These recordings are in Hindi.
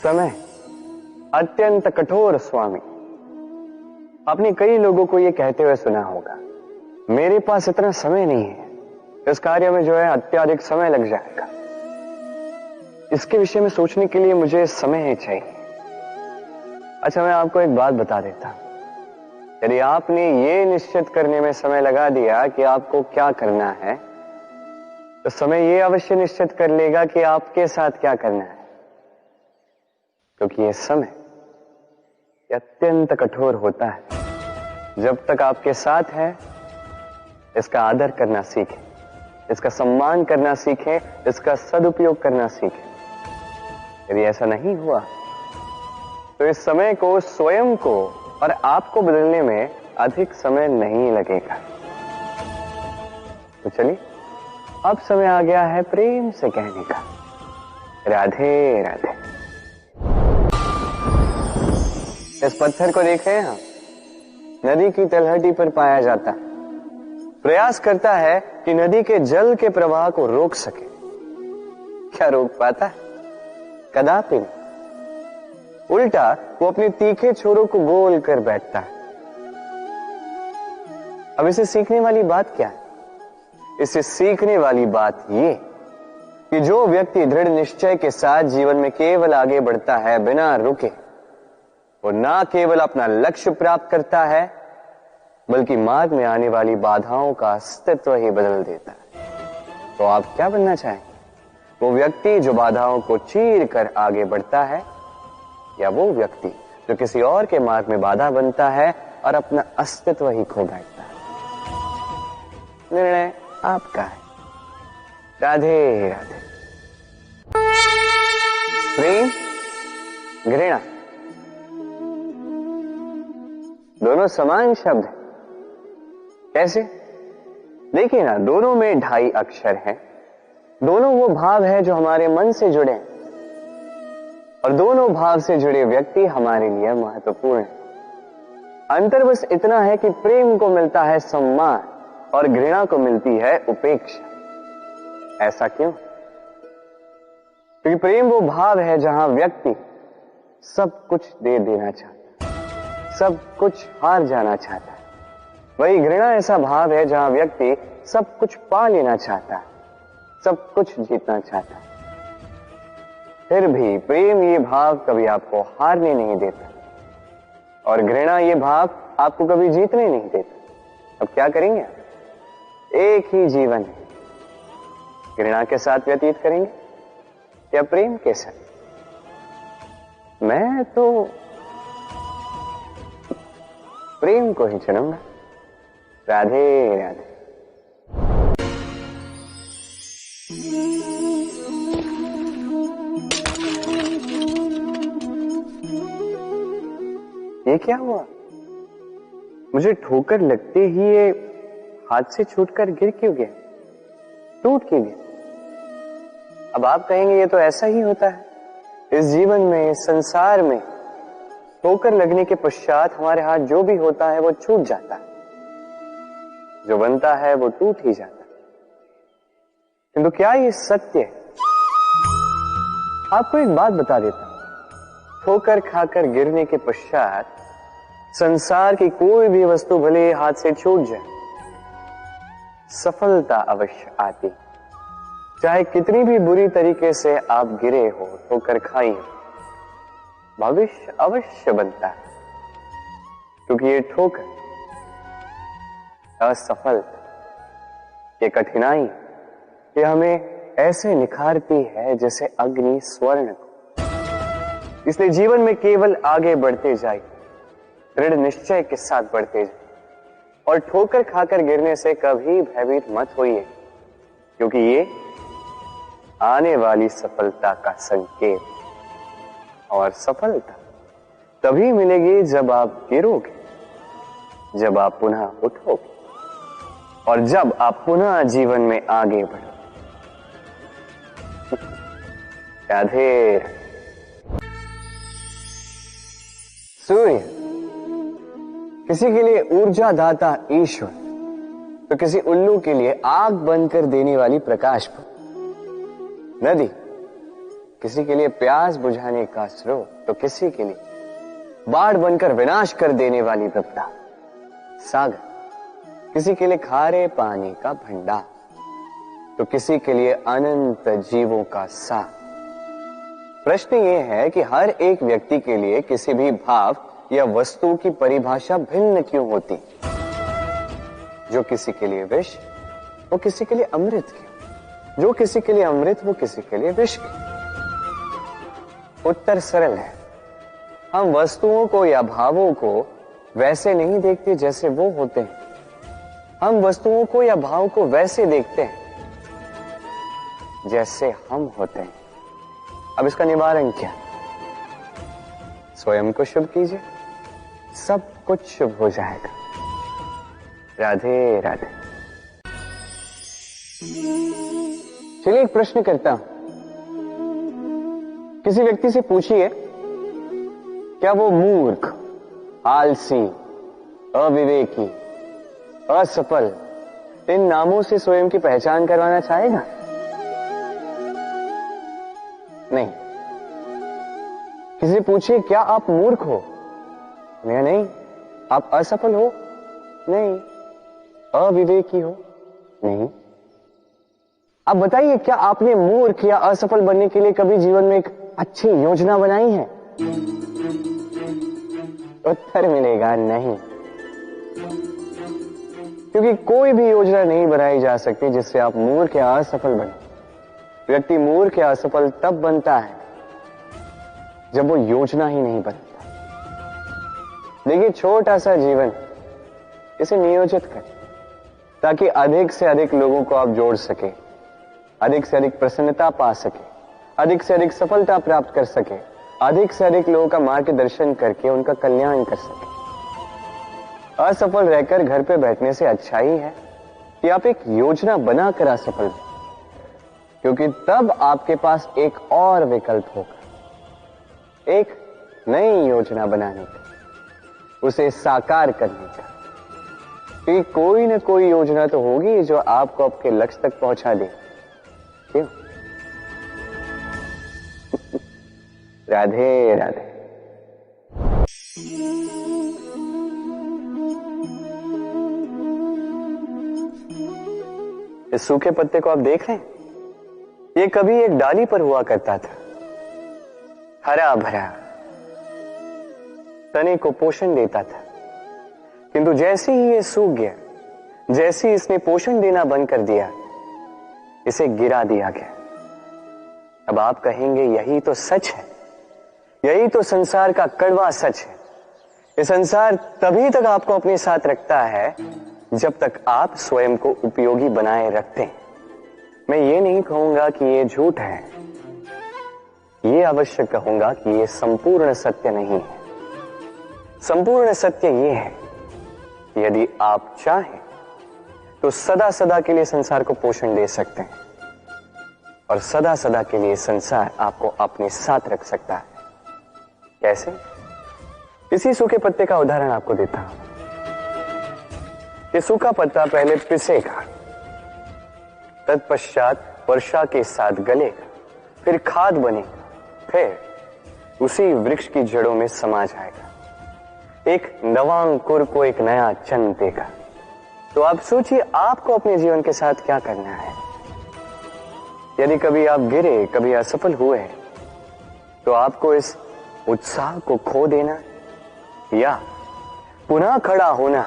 समय अत्यंत कठोर स्वामी। आपने कई लोगों को यह कहते हुए सुना होगा, मेरे पास इतना समय नहीं है, इस कार्य में जो है अत्याधिक समय लग जाएगा, इसके विषय में सोचने के लिए मुझे समय ही चाहिए। अच्छा, मैं आपको एक बात बता देता हूं, यदि आपने ये निश्चित करने में समय लगा दिया कि आपको क्या करना है, तो समय ये अवश्य निश्चित कर लेगा कि आपके साथ क्या करना है, क्योंकि ये समय अत्यंत कठोर होता है। जब तक आपके साथ है, इसका आदर करना सीखें, इसका सम्मान करना सीखें, इसका सदुपयोग करना सीखें। यदि ऐसा नहीं हुआ तो इस समय को, स्वयं को और आपको बदलने में अधिक समय नहीं लगेगा। तो चलिए, अब समय आ गया है प्रेम से कहने का, राधे राधे। इस पत्थर को देख रहे हैं हम, नदी की तलहटी पर पाया जाता है। प्रयास करता है कि नदी के जल के प्रवाह को रोक सके। क्या रोक पाता है? कदापि नहीं। उल्टा वो अपने तीखे छोरों को गोल कर बैठता है। अब इसे सीखने वाली बात क्या है? इसे सीखने वाली बात ये कि जो व्यक्ति दृढ़ निश्चय के साथ जीवन में केवल आगे बढ़ता है बिना रुके, वो ना केवल अपना लक्ष्य प्राप्त करता है, बल्कि मार्ग में आने वाली बाधाओं का अस्तित्व ही बदल देता है। तो आप क्या बनना चाहेंगे? वो व्यक्ति जो बाधाओं को चीर कर आगे बढ़ता है, या वो व्यक्ति जो किसी और के मार्ग में बाधा बनता है और अपना अस्तित्व ही खो बैठता है? निर्णय आपका है। राधे राधे। प्रेम, घृणा दोनों समान शब्द हैं। कैसे? देखिए ना, दोनों में 2.5 अक्षर हैं। दोनों वो भाव है जो हमारे मन से जुड़े हैं, और दोनों भाव से जुड़े व्यक्ति हमारे लिए महत्वपूर्ण हैं। अंतर बस इतना है कि प्रेम को मिलता है सम्मान और घृणा को मिलती है उपेक्षा। ऐसा क्यों? क्योंकि प्रेम वो भाव है जहां व्यक्ति सब कुछ दे देना चाहता है, सब कुछ हार जाना चाहता है। वही घृणा ऐसा भाव है जहां व्यक्ति सब कुछ पा लेना चाहता है, सब कुछ जीतना चाहता है। फिर भी प्रेम ये भाव कभी आपको हारने नहीं देता, और घृणा ये भाव आपको कभी जीतने नहीं देता। अब क्या करेंगे आप? एक ही जीवन है, घृणा के साथ व्यतीत करेंगे या प्रेम के साथ? मैं तो प्रेम को ही चुनूंगा। राधे राधे। ये क्या हुआ? मुझे ठोकर लगते ही ये हाथ से छूटकर गिर क्यों गया, टूट क्यों गया? अब आप कहेंगे ये तो ऐसा ही होता है, इस जीवन में, इस संसार में ठोकर लगने के पश्चात हमारे हाथ जो भी होता है वो छूट जाता है, जो बनता है वो टूट ही जाता है। किंतु क्या ये सत्य है? आपको एक बात बता देता हूं, ठोकर खाकर गिरने के पश्चात संसार की कोई भी वस्तु भले हाथ से छूट जाए, सफलता अवश्य आती। चाहे कितनी भी बुरी तरीके से आप गिरे हो, ठोकर खाई हो, भविष्य अवश्य बनता है। क्योंकि ये ठोकर, असफलता, ये कठिनाई, ये हमें ऐसे निखारती है जैसे अग्नि स्वर्ण को। इसलिए जीवन में केवल आगे बढ़ते जाइए, दृढ़ निश्चय के साथ बढ़ते जाइए, और ठोकर खाकर गिरने से कभी भयभीत मत होइए, क्योंकि ये आने वाली सफलता का संकेत। और सफलता तभी मिलेगी जब आप गिरोगे, जब आप पुनः उठोगे, और जब आप पुनः जीवन में आगे बढ़ोगे। राधे। सूर्य किसी के लिए ऊर्जा दाता ईश्वर, तो किसी उल्लू के लिए आग बंद कर देने वाली प्रकाश। नदी किसी के लिए प्यास बुझाने का स्रोत, तो किसी के लिए बाढ़ बनकर विनाश कर देने वाली विपदा। सागर किसी के लिए खारे पानी का भंडार, तो किसी के लिए अनंत जीवों का सार। प्रश्न यह है कि हर एक व्यक्ति के लिए किसी भी भाव या वस्तु की परिभाषा भिन्न क्यों होती? जो किसी के लिए विष, वो किसी के लिए अमृत क्यों? जो किसी के लिए अमृत, वो किसी के लिए विष क्यों? उत्तर सरल है। हम वस्तुओं को या भावों को वैसे नहीं देखते जैसे वो होते हैं। हम वस्तुओं को या भाव को वैसे देखते हैं जैसे हम होते हैं। अब इसका निवारण क्या? स्वयं को शुभ कीजिए, सब कुछ शुभ हो जाएगा। राधे राधे। चलिए एक प्रश्न करता हूं। किसी व्यक्ति से पूछिए, क्या वो मूर्ख, आलसी, अविवेकी, असफल इन नामों से स्वयं की पहचान करवाना चाहेगा? नहीं। किसी से पूछिए, क्या आप मूर्ख हो? नहीं। आप असफल हो? नहीं। अविवेकी हो? नहीं। अब बताइए, क्या आपने मूर्ख या असफल बनने के लिए कभी जीवन में एक अच्छी योजना बनाई है? उत्तर मिलेगा नहीं, क्योंकि कोई भी योजना नहीं बनाई जा सकती जिससे आप मूर्ख या असफल बने। व्यक्ति मूर्ख या असफल तब बनता है जब वो योजना ही नहीं बनता। देखिए, छोटा सा जीवन, इसे नियोजित करें ताकि अधिक से अधिक लोगों को आप जोड़ सके, अधिक से अधिक प्रसन्नता पा सके, अधिक से अधिक सफलता प्राप्त कर सके, अधिक से अधिक लोगों का मार्गदर्शन करके उनका कल्याण कर सके। असफल रहकर घर पे बैठने से अच्छा ही है कि आप एक योजना बनाकर असफल हो, क्योंकि तब आपके पास एक और विकल्प होगा, एक नई योजना बनाने का, उसे साकार करने का। क्योंकि कोई ना कोई योजना तो होगी जो आपको आपके लक्ष्य तक पहुंचा दे। क्यों? राधे राधे। इस सूखे पत्ते को आप देख रहे हैं? ये कभी एक डाली पर हुआ करता था, हरा भरा, तने को पोषण देता था। किंतु जैसे ही ये सूख गया, जैसे ही इसने पोषण देना बंद कर दिया, इसे गिरा दिया गया। अब आप कहेंगे, यही तो सच है, यही तो संसार का कड़वा सच है। ये संसार तभी तक आपको अपने साथ रखता है जब तक आप स्वयं को उपयोगी बनाए रखते हैं। मैं ये नहीं कहूंगा कि ये झूठ है, ये अवश्य कहूंगा कि ये संपूर्ण सत्य नहीं है। संपूर्ण सत्य ये है, यदि आप चाहें तो सदा सदा के लिए संसार को पोषण दे सकते हैं, और सदा सदा के लिए संसार आपको अपने साथ रख सकता है। कैसे? इसी सूखे पत्ते का उदाहरण आपको देता हूं। ये सूखा पत्ता पहले पिसेगा, तत्पश्चात वर्षा के साथ गलेगा, फिर खाद बनेगा, फिर उसी वृक्ष की जड़ों में समा जाएगा, एक नवा अंकुर को एक नया जन्म देगा। तो आप सोचिए, आपको अपने जीवन के साथ क्या करना है। यदि कभी आप गिरे, कभी असफल हुए, तो आपको इस उत्साह को खो देना या पुनः खड़ा होना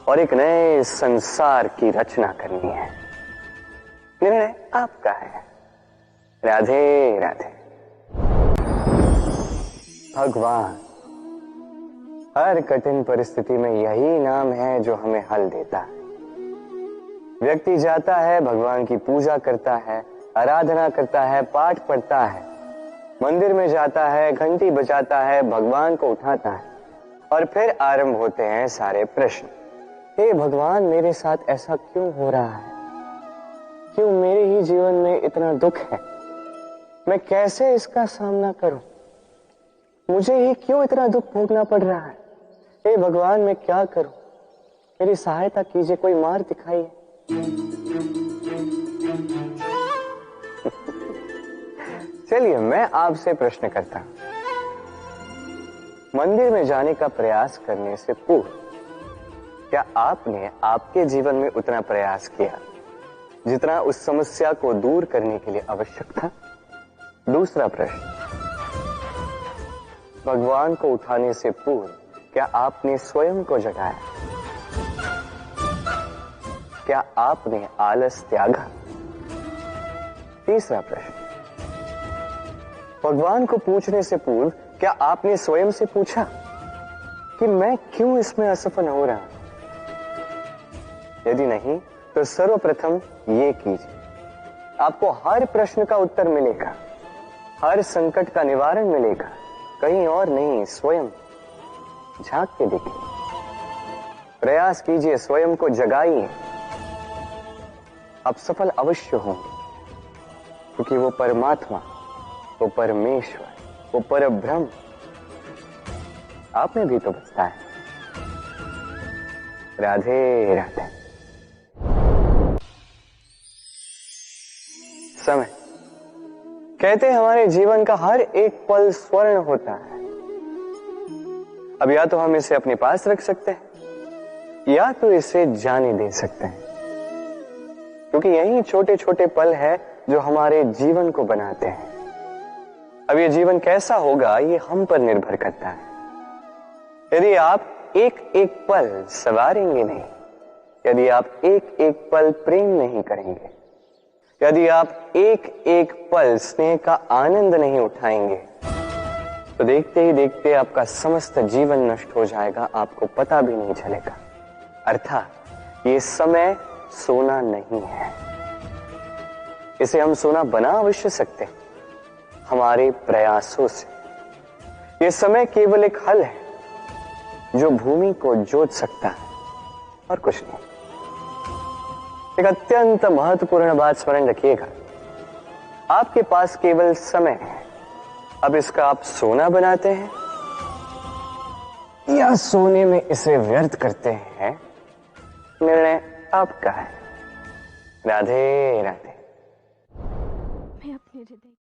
और एक नए संसार की रचना करनी है। निर्णय आपका है। राधे राधे। भगवान हर कठिन परिस्थिति में यही नाम है जो हमें हल देता है। व्यक्ति जाता है, भगवान की पूजा करता है, आराधना करता है, पाठ पढ़ता है, मंदिर में जाता है, घंटी बजाता है, भगवान को उठाता है, और फिर आरंभ होते हैं सारे प्रश्न। हे भगवान, मेरे साथ ऐसा क्यों हो रहा है? क्यों मेरे ही जीवन में इतना दुख है? मैं कैसे इसका सामना करूं? मुझे ही क्यों इतना दुख भोगना पड़ रहा है? हे भगवान, मैं क्या करूं? मेरी सहायता कीजिए, कोई मार्ग दिखाइए। चलिए मैं आपसे प्रश्न करता हूं। मंदिर में जाने का प्रयास करने से पूर्व क्या आपने आपके जीवन में उतना प्रयास किया जितना उस समस्या को दूर करने के लिए आवश्यक था? दूसरा प्रश्न, भगवान को उठाने से पूर्व क्या आपने स्वयं को जगाया? क्या आपने आलस त्यागा? तीसरा प्रश्न, भगवान को पूछने से पूर्व क्या आपने स्वयं से पूछा कि मैं क्यों इसमें असफल हो रहा हूं? यदि नहीं तो सर्वप्रथम ये कीजिए, आपको हर प्रश्न का उत्तर मिलेगा, हर संकट का निवारण मिलेगा, कहीं और नहीं, स्वयं झांक के देखिए, प्रयास कीजिए, स्वयं को जगाइए, आप सफल अवश्य होंगे, क्योंकि वो परमात्मा, वो परमेश्वर, वो परब्रह्म आप में भी तो बसता है। राधे राधे। समय कहते हैं हमारे जीवन का हर एक पल स्वर्ण होता है। अब या तो हम इसे अपने पास रख सकते हैं या तो इसे जाने दे सकते हैं, क्योंकि यही छोटे छोटे पल है जो हमारे जीवन को बनाते हैं। अब ये जीवन कैसा होगा ये हम पर निर्भर करता है। यदि आप एक एक पल संवारेंगे नहीं, यदि आप एक एक पल प्रेम नहीं करेंगे, यदि आप एक एक पल स्नेह का आनंद नहीं उठाएंगे, तो देखते ही देखते आपका समस्त जीवन नष्ट हो जाएगा, आपको पता भी नहीं चलेगा। अर्थात ये समय सोना नहीं है, इसे हम सोना बना अवश्य सकते हैं हमारे प्रयासों से। ये समय केवल एक हल है जो भूमि को जोत सकता है और कुछ नहीं। एक अत्यंत महत्वपूर्ण बात स्मरण रखिएगा, आपके पास केवल समय है। अब इसका आप सोना बनाते हैं या सोने में इसे व्यर्थ करते हैं, निर्णय आपका है। राधे राधे। मैं अपने हृदय